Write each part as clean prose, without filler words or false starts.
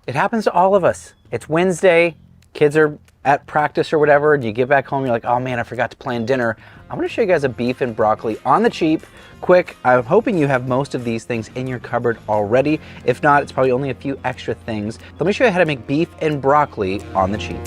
It happens to all of us. It's Wednesday, kids are at practice or whatever, and you get back home, you're like, oh man, I forgot to plan dinner. I'm gonna show you guys a beef and broccoli on the cheap, quick. I'm hoping you have most of these things in your cupboard already. If not, it's probably only a few extra things. Let me show you how to make beef and broccoli on the cheap.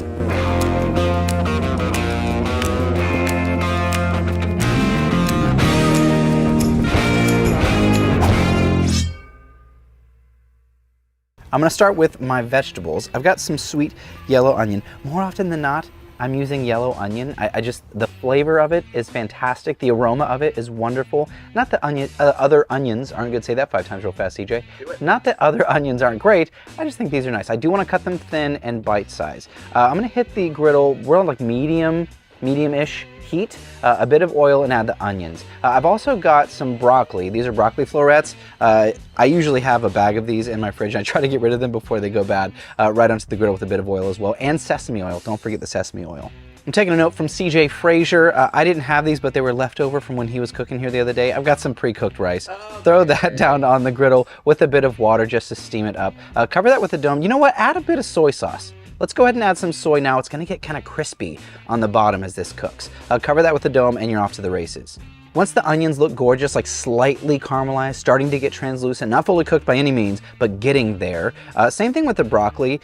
I'm gonna start with my vegetables. I've got some sweet yellow onion. More often than not, I'm using yellow onion. The flavor of it is fantastic. The aroma of it is wonderful. Not that other onions aren't good. Say that 5 times real fast, CJ. Not that other onions aren't great. I just think these are nice. I do wanna cut them thin and bite size. I'm gonna hit the griddle, we're on like medium-ish heat, a bit of oil, and add the onions. I've also got some broccoli. These are broccoli florets. I usually have a bag of these in my fridge, and I try to get rid of them before they go bad, right onto the griddle with a bit of oil as well, and sesame oil. Don't forget the sesame oil. I'm taking a note from CJ Frazier. I didn't have these, but they were left over from when he was cooking here the other day. I've got some pre-cooked rice. Throw that down on the griddle with a bit of water just to steam it up. Cover that with a dome. You know what? Add a bit of soy sauce. Let's go ahead and add some soy now. It's gonna get kind of crispy on the bottom as this cooks. Cover that with a dome and you're off to the races. Once the onions look gorgeous, like slightly caramelized, starting to get translucent, not fully cooked by any means, but getting there. Same thing with the broccoli.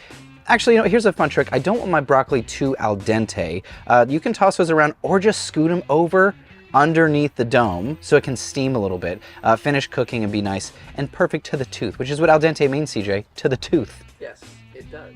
Actually, you know, here's a fun trick. I don't want my broccoli too al dente. You can toss those around or just scoot them over underneath the dome so it can steam a little bit, finish cooking and be nice and perfect to the tooth, which is what al dente means, CJ, to the tooth. Yes, it does.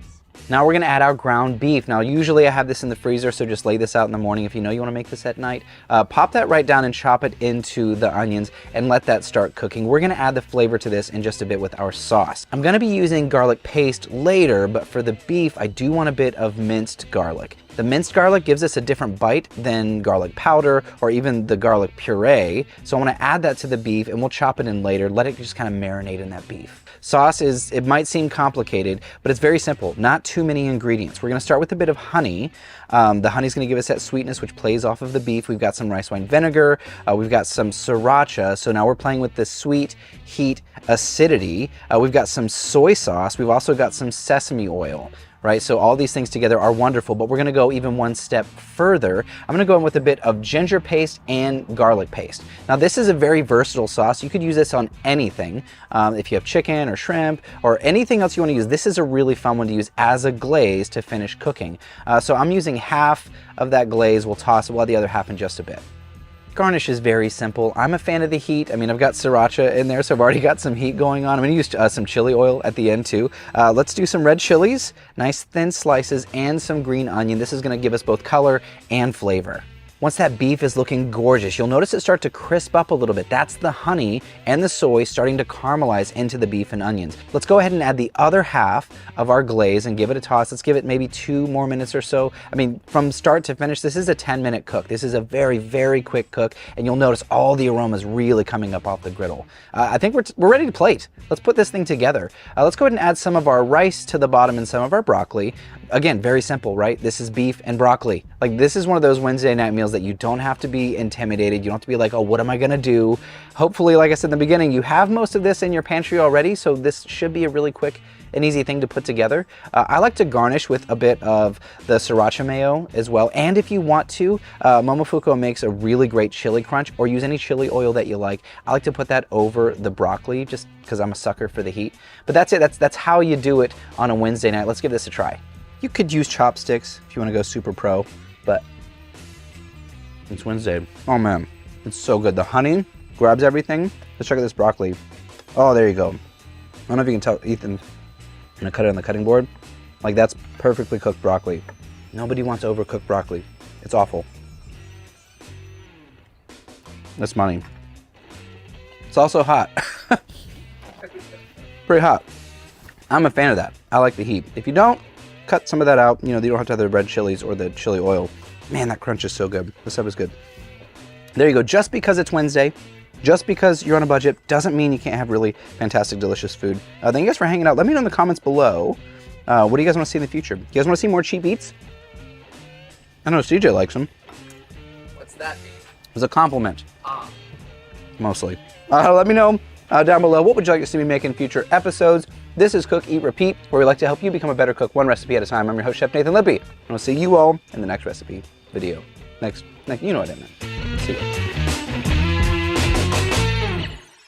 Now we're gonna add our ground beef. Now usually I have this in the freezer, so just lay this out in the morning if you know you wanna make this at night. Pop that right down and chop it into the onions and let that start cooking. We're gonna add the flavor to this in just a bit with our sauce. I'm gonna be using garlic paste later, but for the beef, I do want a bit of minced garlic. The minced garlic gives us a different bite than garlic powder or even the garlic puree. So I wanna add that to the beef and we'll chop it in later. Let it just kind of marinate in that beef. Sauce it might seem complicated, but it's very simple. Not too many ingredients. We're gonna start with a bit of honey. The honey's gonna give us that sweetness which plays off of the beef. We've got some rice wine vinegar. We've got some sriracha. So now we're playing with the sweet, heat, acidity. We've got some soy sauce. We've also got some sesame oil. Right, so all these things together are wonderful, but we're gonna go even one step further. I'm gonna go in with a bit of ginger paste and garlic paste. Now this is a very versatile sauce. You could use this on anything. If you have chicken or shrimp or anything else you wanna use, this is a really fun one to use as a glaze to finish cooking. So I'm using half of that glaze. We'll toss it, we'll add the other half in just a bit. Garnish is very simple. I'm a fan of the heat. I mean, I've got sriracha in there, so I've already got some heat going on. I'm gonna use some chili oil at the end too. Let's do some red chilies, nice thin slices, and some green onion. This is gonna give us both color and flavor. Once that beef is looking gorgeous, you'll notice it start to crisp up a little bit. That's the honey and the soy starting to caramelize into the beef and onions. Let's go ahead and add the other half of our glaze and give it a toss. Let's give it maybe 2 more minutes or so. I mean, from start to finish, this is a 10-minute cook. This is a very, very quick cook, and you'll notice all the aromas really coming up off the griddle. I think we're ready to plate. Let's put this thing together. Let's go ahead and add some of our rice to the bottom and some of our broccoli. Again, very simple, right? This is beef and broccoli. Like, this is one of those Wednesday night meals that you don't have to be intimidated. You don't have to be like, oh, what am I gonna do? Hopefully, like I said in the beginning, you have most of this in your pantry already, so this should be a really quick and easy thing to put together. I like to garnish with a bit of the sriracha mayo as well. And if you want to, Momofuku makes a really great chili crunch, or use any chili oil that you like. I like to put that over the broccoli just because I'm a sucker for the heat. But that's it, that's how you do it on a Wednesday night. Let's give this a try. You could use chopsticks if you want to go super pro, but it's Wednesday. Oh man, it's so good. The honey grabs everything. Let's check out this broccoli. Oh, there you go. I don't know if you can tell, Ethan, I'm gonna cut it on the cutting board. Like, that's perfectly cooked broccoli. Nobody wants overcooked broccoli. It's awful. That's money. It's also hot. Pretty hot. I'm a fan of that. I like the heat. If you don't, cut some of that out. You know, you don't have to have the red chilies or the chili oil. Man, that crunch is so good. This stuff is good. There you go. Just because it's Wednesday, just because you're on a budget, doesn't mean you can't have really fantastic, delicious food. Thank you guys for hanging out. Let me know in the comments below. What do you guys want to see in the future? You guys want to see more cheap eats? I know CJ likes them. What's that mean? It's a compliment. Mostly. Let me know down below, what would you like to see me make in future episodes? This is Cook, Eat, Repeat, where we like to help you become a better cook one recipe at a time. I'm your host, Chef Nathan Lippy, and I'll see you all in the next recipe video. Next, you know what I meant. See you.